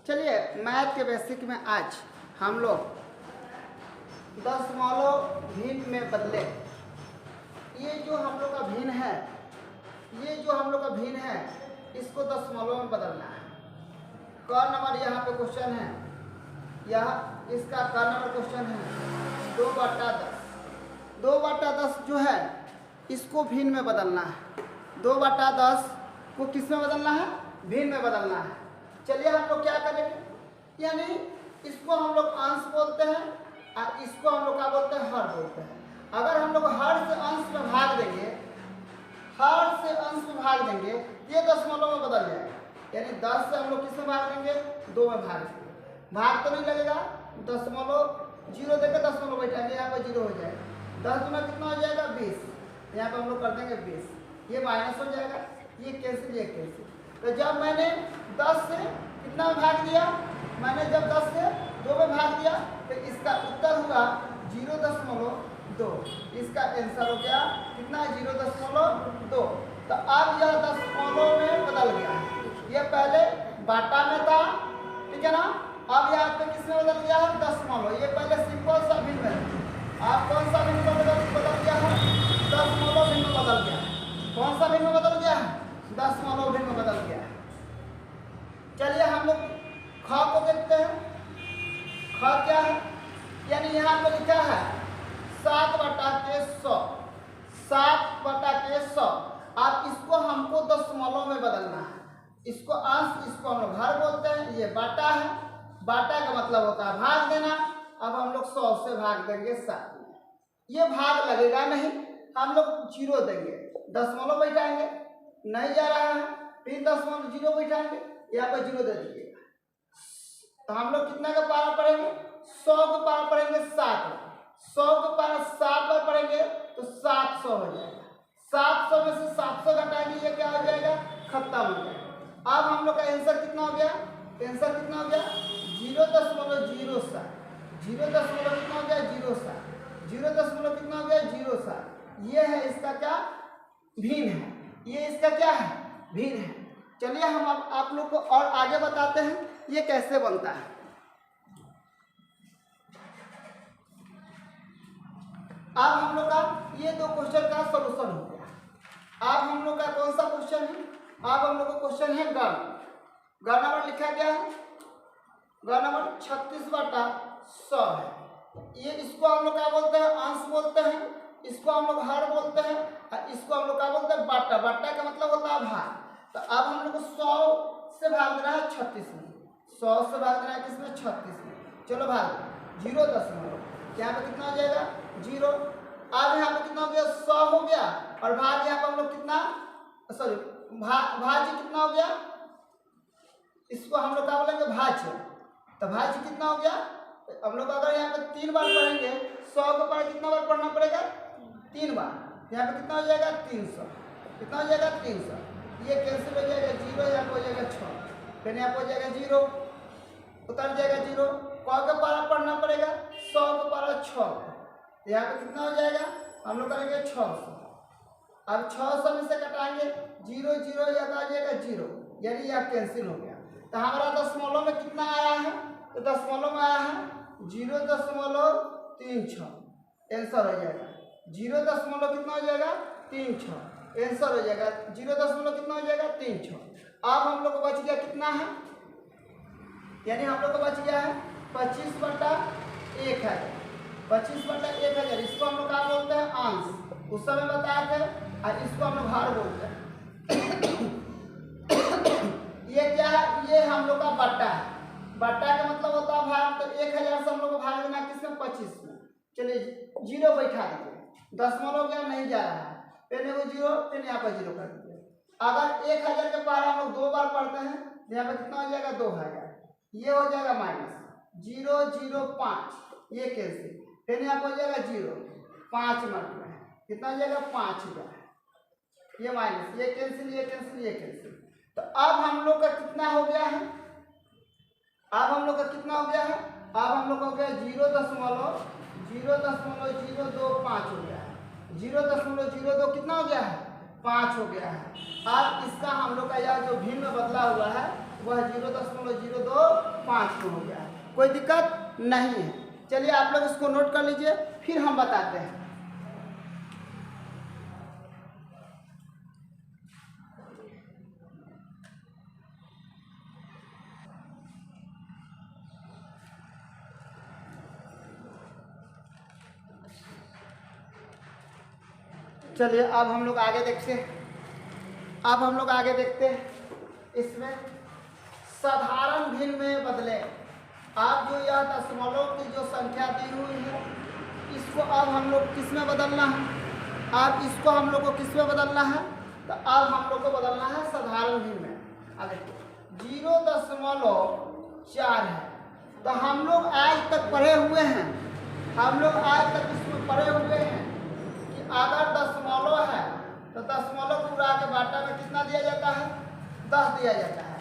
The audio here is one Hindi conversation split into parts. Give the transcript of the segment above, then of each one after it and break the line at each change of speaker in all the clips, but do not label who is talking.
चलिए मैथ के बेसिक में आज हम लोग दशमलव भिन्न में बदले। ये जो हम लोग का भिन्न है, इसको दशमलव में बदलना है। क नंबर यहाँ पे क्वेश्चन है, यह इसका क नंबर क्वेश्चन है 2/10। 2/10 जो है इसको भिन्न में बदलना है। 2/10 को किस में बदलना है? भिन्न में बदलना है। चलिए हम लोग क्या करेंगे, यानी इसको हम लोग अंश बोलते हैं और इसको हम लोग क्या बोलते हैं? हर बोलते हैं। अगर हम लोग हर से अंश में भाग देंगे, ये दशमलव में बदल जाएगा। यानी 10 से हम लोग किस में भाग देंगे? 2 में भाग देंगे। भाग तो नहीं लगेगा, दशमलव 0 देकर दशमलव बैठाएंगे, यहाँ पर 0 हो जाएगा। 10 गुना कितना हो जाएगा? 20। यहाँ पर हम लोग कर देंगे 20। ये माइनस हो जाएगा, ये कैंसिल, ये कैंसिल। तो जब मैंने 10 से कितना में भाग दिया? मैंने जब 10 से 2 में भाग दिया तो इसका उत्तर हुआ 0.2। इसका आंसर हो गया कितना? 0.2। तो अब यह दशमलव में बदल गया है। यह पहले बाटा में था, ठीक है ना? अब यहाँ पे किसमें बदल गया है? दशमलव। ये पहले सिंपल सा भिन्न है। आप कौन सा भिन्न बदल गया है? दशमलव भिन्न में बदल गया है। कौन सा भिन्न में बदल गया है? दशमलव भिन्न में बदल गया है। चलिए हम लोग ख को देखते हैं। ख क्या है? यानी यहाँ पे लिखा है 7/100। 7/100। अब इसको हमको दशमलव में बदलना है। इसको अंश, इसको हम लोग हर बोलते हैं। ये बाटा है, बाटा का मतलब होता है भाग देना। अब हम लोग 100 से भाग देंगे 7 में। ये भाग लगेगा नहीं, हम लोग 0 देंगे, दशमलव बैठाएंगे, नहीं जा रहा है, फिर 0 बैठाएंगे, यहाँ पर 0 दे दीजिएगा। तो हम लोग कितना का पारा पढ़ेंगे? 100 का पारा पढ़ेंगे 7। 100 का पारा 7 बार पढ़ेंगे तो 700 हो जाएगा। 700 में से 700 घटाएंगे, ये क्या हो जाएगा? खत्म हो जाएगा। अब हम लोग का आंसर कितना हो गया? आंसर कितना हो गया? 0.07। 0. कितना हो गया? 0.7। 0. कितना हो गया? 0.7। ये है इसका क्या? भिन्न है। ये इसका क्या है? भिन्न है। चलिए हम आप लोग को और आगे बताते हैं ये कैसे बनता है। अब हम लोग का ये 2 क्वेश्चन का सॉल्यूशन हो गया। अब हम लोग का कौन सा क्वेश्चन है? अब हम लोग का क्वेश्चन है ग नंबर लिखा गया है, ग नंबर 36/100 है। ये इसको हम लोग क्या बोलते हैं? अंश बोलते हैं। इसको हम लोग हर बोलते हैं और इसको हम लोग क्या बोलते हैं? बाटा। बाटा का मतलब होता है भाग। तो अब हम लोग को 100 से भाग देना है 36 में। 100 से भाग देना है किसमें? 36 में। चलो भाग 0., यहाँ पे कितना हो जाएगा? 0। अब यहाँ पे कितना हो गया? 100 हो गया और भाग यहाँ पे हम लोग कितना, सॉरी भाज्य कितना हो गया? इसको हम लोग क्या बोलेंगे? भाज्य। तो भाज्य कितना हो गया? हम लोग अगर यहाँ पे 3 बार पढ़ेंगे, 100 के पार कितना बार पढ़ना पड़ेगा? 3 बार। यहाँ पे कितना हो जाएगा? 300। कितना हो जाएगा? 300। ये कैंसिल हो जाएगा, 0 यहाँ पे हो जाएगा 6, फिर यहाँ पे हो जाएगा 0, उतर जाएगा 0। क का पारा पढ़ना पड़ेगा 100 का पारा 6। यहाँ पे कितना हो जाएगा? हम लोग करेंगे 600। अब 600 में से घटाएंगे 0, 0 यहाँ पे आ जाएगा 0, यानी यह कैंसिल हो गया। तो हमारा दशमलव में कितना आया है? तो दशमलव में आया है 0.36। आंसर हो जाएगा 0. कितना हो जाएगा? 36। आंसर हो जाएगा 0. कितना हो जाएगा? 36। अब हम लोग को बच गया कितना है? यानी हम लोग को बच गया है 25/1000। 25/1000। इसको हम लोग क्या बोलते हैं? अंश। उस समय बताया थे। और इसको हम लोग हर बोलते हैं। ये क्या है? ये हम लोग का बट्टा है। बट्टा का मतलब होता है भाग। तो 1000 से हम लोग को भाग देना किसमें? 25 में। चलिए 0 बैठा दीजिए, दशमलव क्या नहीं जा रहा है, पहले वो 0, फिर यहाँ पर 0 कर दीजिए। अगर 1000 के पार हम लोग 2 बार पढ़ते हैं, यहाँ पे कितना हो जाएगा? 2000। ये हो जाएगा माइनस 0.05, ये कैंसिल, फिर यहाँ पर हो जाएगा 0, 5 मिनट में कितना हो जाएगा? 5000। ये माइनस, ये कैंसिल, ये कैंसिल, ये कैंसिल। तो अब हम लोग का कितना हो गया है? अब हम लोग का कितना हो गया है? अब हम लोग का हो गया 0.025 हो गया है। 0.02 कितना हो गया है? 5 हो गया है। अब इसका हम लोग का यह जो भिन्न बदला हुआ है वह 0.025 में हो गया है। कोई दिक्कत नहीं है। चलिए आप लोग इसको नोट कर लीजिए, फिर हम बताते हैं। चलिए अब हम लोग आगे देखते हैं। इसमें साधारण भिन्न में बदले। आप जो यह दशमलव की जो संख्या दी हुई है, इसको अब हम लोग किस में बदलना है? अब इसको हम लोग को किस में बदलना है? तो अब हम लोग को बदलना है साधारण भिन्न में। अब देखिए 0.4 है। तो हम लोग आज तक पढ़े हुए हैं, इसमें पढ़े हुए हैं कि अगर दशमलव है तो दशमलव को उड़ा के बाटा में कितना दिया जाता है? 10 दिया जाता है।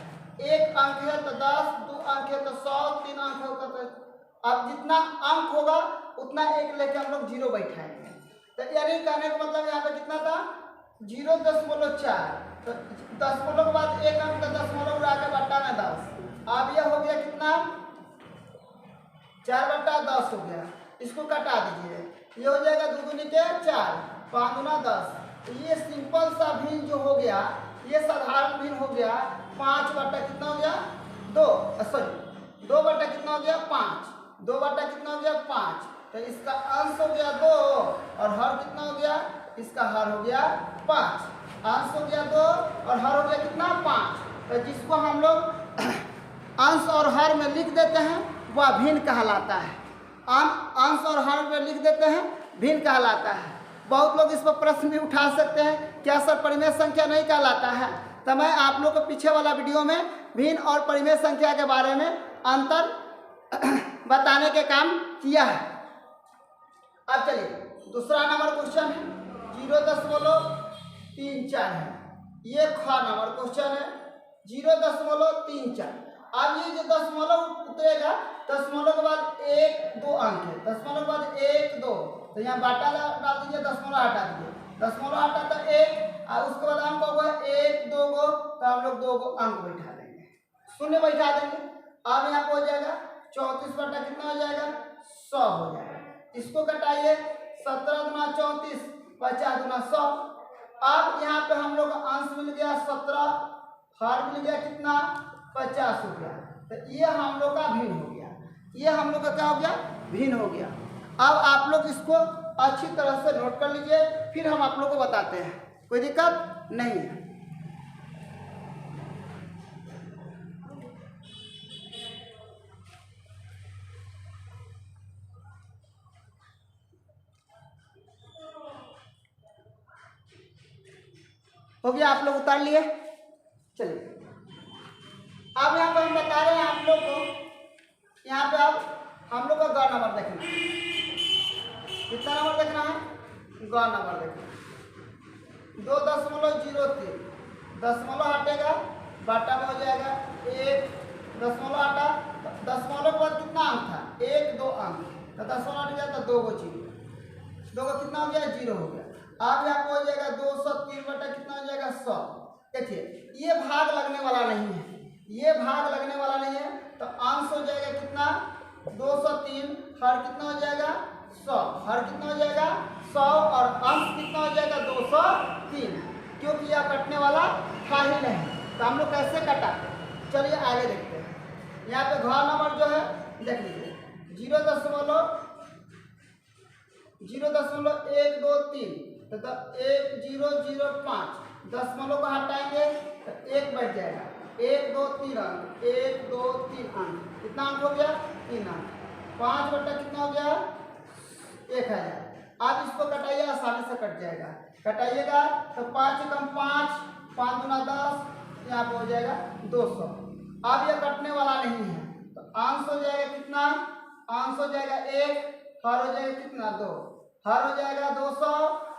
एक अंक है तो 10, 2 अंक है तो 100, 3 अंक है तो अब जितना अंक होगा उतना एक लेके हम लोग 0 बैठाएंगे। तो यानी कहने का मतलब यहाँ पे कितना था? 0.4। तो दशमलव के बाद एक अंक तो दशमलव उड़ा के बाटा में 10। अब यह हो गया कितना? 4/10 हो गया। इसको कटा दीजिए, ये हो जाएगा 2 दूनी के 4, 5 दूना 10। ये सिंपल सा भिन्न जो हो गया, ये साधारण भिन्न हो गया। 5 बटा कितना हो गया? 2 बटा कितना हो गया? 5। 2 बटा कितना हो गया? 5। तो इसका अंश हो गया 2 और हर कितना हो गया? इसका हर हो गया 5। अंश हो गया 2 और हर हो गया कितना? 5। तो जिसको हम लोग अंश और हर में लिख देते हैं वह भिन्न कहलाता है। अंश और हर में लिख देते हैं, भिन्न कहलाता है। बहुत लोग इस पर प्रश्न भी उठा सकते हैं, क्या सर परिमेय संख्या नहीं कहलाता है? तो मैं आप लोग को पीछे वाला वीडियो में भिन्न और परिमेय संख्या के बारे में अंतर बताने के काम किया है। अब चलिए दूसरा नंबर क्वेश्चन है 0.34 है। ये ख नंबर क्वेश्चन है 0.34। अब ये जो दशमलव उतरेगा, दशमलव के बाद 1 2 अंक है, दशमलव के बाद 1 2, तो यहाँ बाटा डाल दीजिए, दशमलव हटा दीजिए, दशमलव हटा तो 1 और उसके बाद अंक होगा 1 2 गो, तो हम लोग 2 गो अंक बैठा देंगे, शून्य बैठा देंगे। अब यहाँ पे हो जाएगा 34 बटा कितना हो जाएगा? 100 हो जाएगा। इसको कटाइए, 17 दूना 34, 50 दूना 100। अब यहाँ पे हम लोग का अंश मिल गया 17, हर मिल गया कितना? 50 हो गया। तो ये हम लोग का भिन्न हो गया। ये हम लोग का क्या हो गया? भिन्न हो गया। अब आप लोग इसको अच्छी तरह से नोट कर लीजिए, फिर हम आप लोग को बताते हैं। कोई दिक्कत नहीं है। हो गया? आप लोग उतार लिए? चलिए अब यहाँ पे हम बता रहे हैं आप लोग को, यहाँ पे अब हम लोग का ग नंबर देखना है। कितना नंबर देखना है? ग नंबर देखना है। 2.03, दशमलव हटेगा बाटा में हो जाएगा 1, दशमलव हटा, दशमलव के बाद कितना अंक था? 1 2 अंक, तो दशमलव हट गया तो 2 गो 0, 2 गो कितना हो गया? 0 हो गया। अब यहाँ पे हो जाएगा 203 बटा कितना हो जाएगा? 100। देखिए ये भाग लगने वाला नहीं है, ये भाग लगने वाला नहीं है, तो अंश हो जाएगा कितना? 203, हर कितना हो जाएगा? 100, हर कितना हो जाएगा? 100 और अंश कितना हो जाएगा? 203, क्योंकि यह कटने वाला था ही नहीं। तो हम लोग कैसे कटा? चलिए आगे देखते हैं। यहाँ पे घ नंबर जो है देख लीजिए 0.123, तो 1005, दशमलव को हटाएंगे तो 1 बच जाएगा। 1 2 3 अंक, 1 2 3 अंक, कितना अंक हो गया? 3 अंक। 5 बटा कितना हो गया? 1000। आप इसको कटाइए, आसानी से कट जाएगा। कटाइएगा तो 5 कम 5, 5 दूना 10, यहाँ पे हो जाएगा 200। अब यह कटने वाला नहीं है, तो अंश हो जाएगा कितना? अंश हो जाएगा 1, हर हो जाएगा कितना? 2, हर हो जाएगा 200,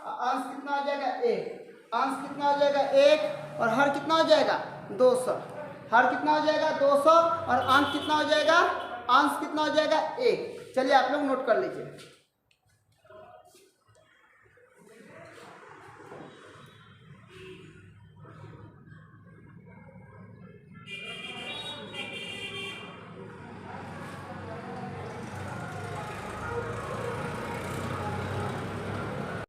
अंश कितना हो जाएगा? 1, अंश कितना हो जाएगा? 1 और हर कितना हो जाएगा? 200, हर कितना हो जाएगा? 200 और अंश कितना हो जाएगा? अंश कितना हो जाएगा? 1। चलिए आप लोग नोट कर लीजिए।